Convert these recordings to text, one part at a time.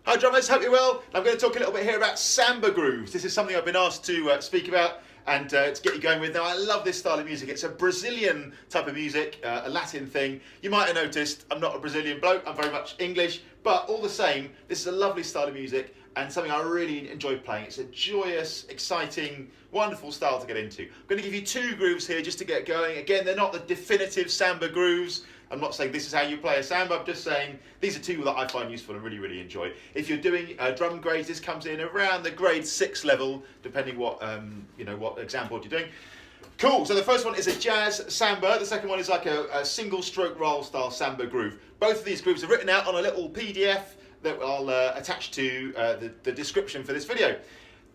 Hi drummers, hope you're well. I'm going to talk a little bit here about samba grooves. This is something I've been asked to speak about and to get you going with. Now, I love this style of music. It's a Brazilian type of music, a Latin thing. You might have noticed I'm not a Brazilian bloke, I'm very much English, but all the same, this is a lovely style of music and something I really enjoy playing. It's a joyous, exciting, wonderful style to get into. I'm going to give you two grooves here just to get going. Again, they're not the definitive samba grooves. I'm not saying this is how you play a samba, I'm just saying these are two that I find useful and really enjoy. If you're doing drum grades, this comes in around the grade 6 level, depending what what exam board you're doing. Cool, so the first one is a jazz samba, the second one is like a single stroke roll style samba groove. Both of these grooves are written out on a little PDF that I'll attach to the description for this video.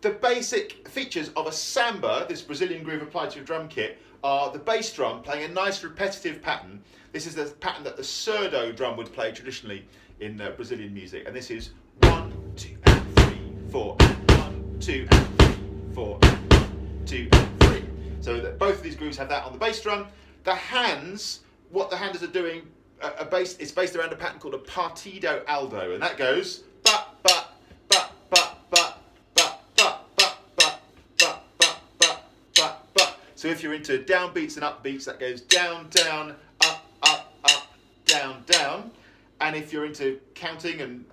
The basic features of a samba, this Brazilian groove applied to a drum kit, are the bass drum playing a nice repetitive pattern. This is the pattern that the surdo drum would play traditionally in Brazilian music. And this is 1, 2, and 3, 4, and 1, 2, and 3, 4, and 1, 2, and 3. So both of these grooves have that on the bass drum. The hands, what the handers are doing, it's based around a pattern called a partido alto, and that goes ba ba ba ba ba ba ba ba ba ba ba ba ba ba. So if you're into downbeats and upbeats, that goes down down up up up down down, and if you're into counting and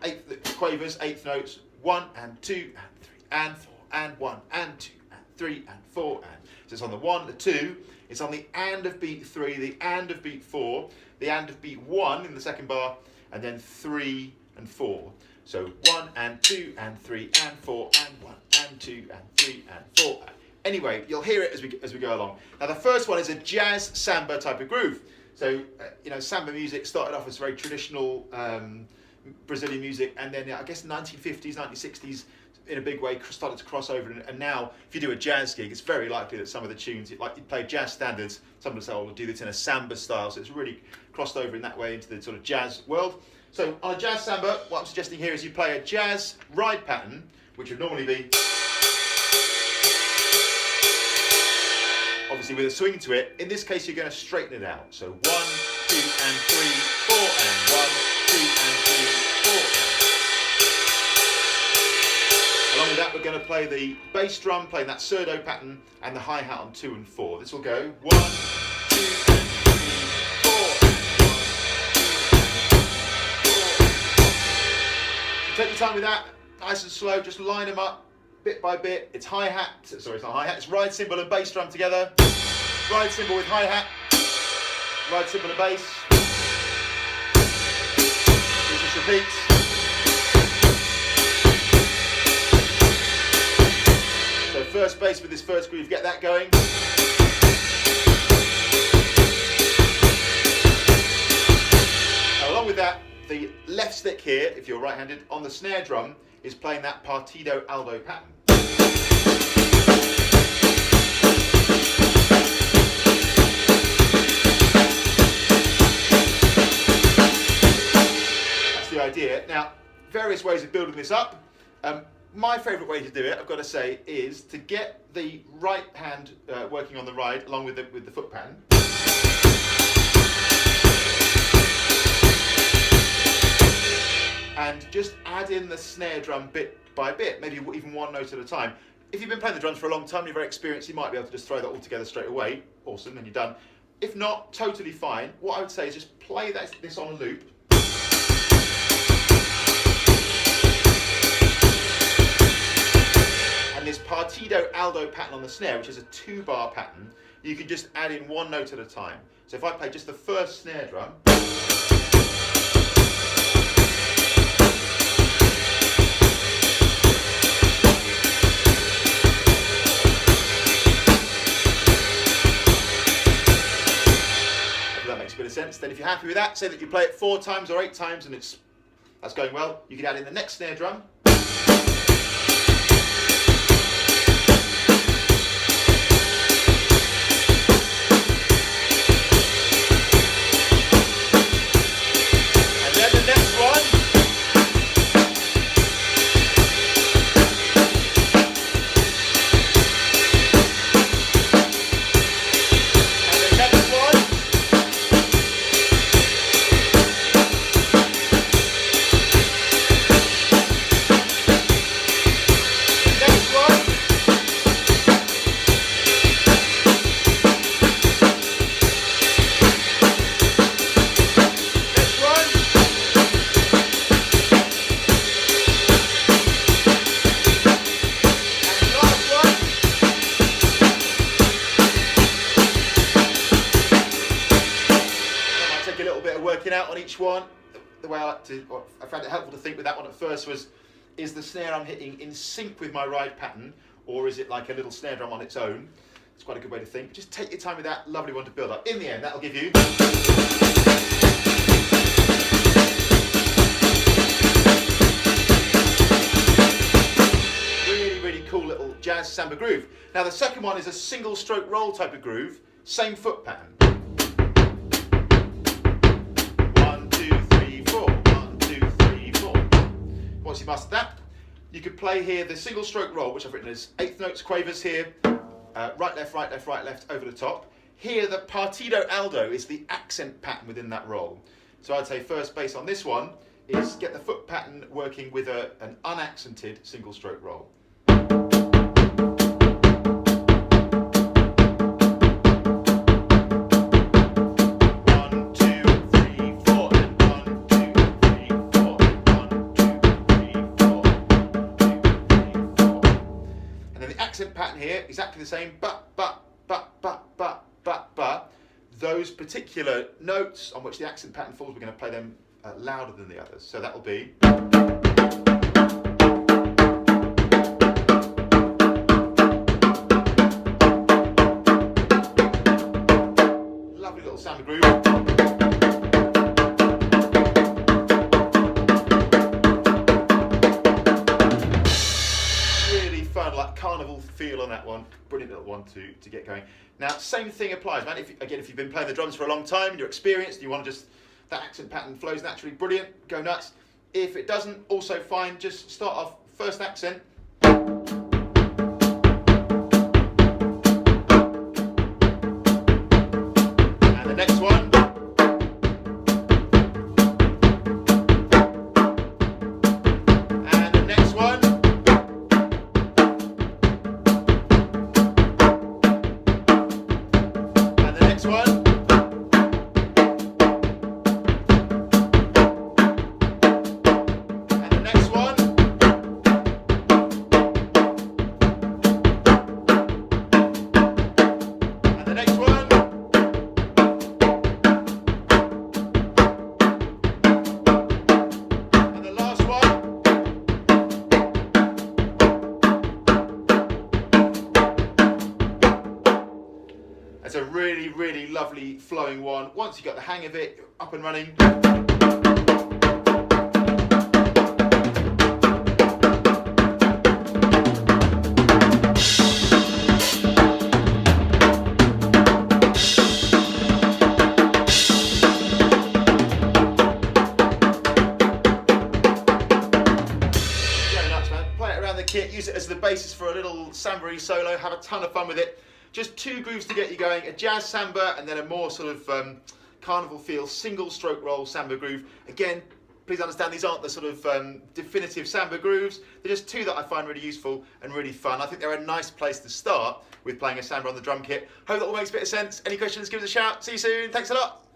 quavers, eighth notes, 1 and 2 and 3 and 4 and 1 and 2 and 3 and 4 and. So it's on the 1, the 2, it's on the and of beat 3, the and of beat 4, the and of beat 1 in the second bar, and then 3 and 4. So 1 and 2 and 3 and 4 and 1 and 2 and 3 and 4. Anyway, you'll hear it as we go along. Now the first one is a jazz samba type of groove. So samba music started off as very traditional Brazilian music, and then I guess 1950s, 1960s in a big way started to cross over, and now if you do a jazz gig, it's very likely that some of the tunes, like you play jazz standards, some will say, oh, we'll do this in a samba style, so it's really crossed over in that way into the sort of jazz world. So on a jazz samba, what I'm suggesting here is you play a jazz ride pattern, which would normally be obviously with a swing to it. In this case, you're going to straighten it out. So 1, 2 and 3, 4 and 1, 2 and 3, 4. Along with that, we're going to play the bass drum, playing that surdo pattern, and the hi-hat on 2 and 4. This will go 1, 2 and 3, 4. 1, 2 and 3, 4. So take your time with that, nice and slow. Just line them up bit by bit. It's hi-hat. Sorry, it's not hi-hat. It's ride cymbal and bass drum together. Ride cymbal with hi-hat. Ride cymbal and bass. This just repeats. So first bass with this first groove, get that going. Now, along with that, the left stick here, if you're right-handed, on the snare drum is playing that partido alto pattern. That's the idea. Now, various ways of building this up. My favourite way to do it, I've got to say, is to get the right hand working on the ride along with the foot pattern. And just add in the snare drum bit by bit, maybe even one note at a time. If you've been playing the drums for a long time, you're very experienced, you might be able to just throw that all together straight away. Awesome, and you're done. If not, totally fine. What I would say is just play this on a loop. This partido alto pattern on the snare, which is a 2-bar pattern, you can just add in one note at a time. So if I play just the first snare drum, if that makes a bit of sense, then if you're happy with that, say that you play it 4 times or 8 times and that's going well, you can add in the next snare drum. way I found it helpful to think with that one at first was, is the snare I'm hitting in sync with my ride pattern, or is it like a little snare drum on its own? It's quite a good way to think. Just take your time with that, lovely one to build up. In the end, that'll give you... really cool little jazz samba groove. Now the second one is a single stroke roll type of groove, same foot pattern. 1, 2, 3, 4. 1, 2, 3, 4. Once you master that, you could play here the single stroke roll, which I've written as eighth notes, quavers here, right, left, right, left, right, left, over the top. Here the partido aldo is the accent pattern within that roll. So I'd say first base on this one is get the foot pattern working with an unaccented single stroke roll. 'Accent pattern here, exactly the same, but. Those particular notes on which the accent pattern falls, we're going to play them louder than the others. So that will be... Lovely little samba groove. Like carnival feel on that one. Brilliant little one to get going. Now, same thing applies, man. If you've been playing the drums for a long time and you're experienced and you want to just, that accent pattern flows naturally, brilliant, go nuts. If it doesn't, also fine, just start off first accent. And the next one. And the next one. One. And the next one. And the next one. And the last one. That's a really, really lovely flowing one. Once you got the hang of it, you're up and running. Go nuts, man. Play it around the kit, use it as the basis for a little samba-y solo, have a ton of fun with it. Just two grooves to get you going, a jazz samba and then a more sort of carnival feel, single stroke roll samba groove. Again, please understand these aren't the sort of definitive samba grooves. They're just two that I find really useful and really fun. I think they're a nice place to start with playing a samba on the drum kit. Hope that all makes a bit of sense. Any questions, give us a shout. See you soon. Thanks a lot.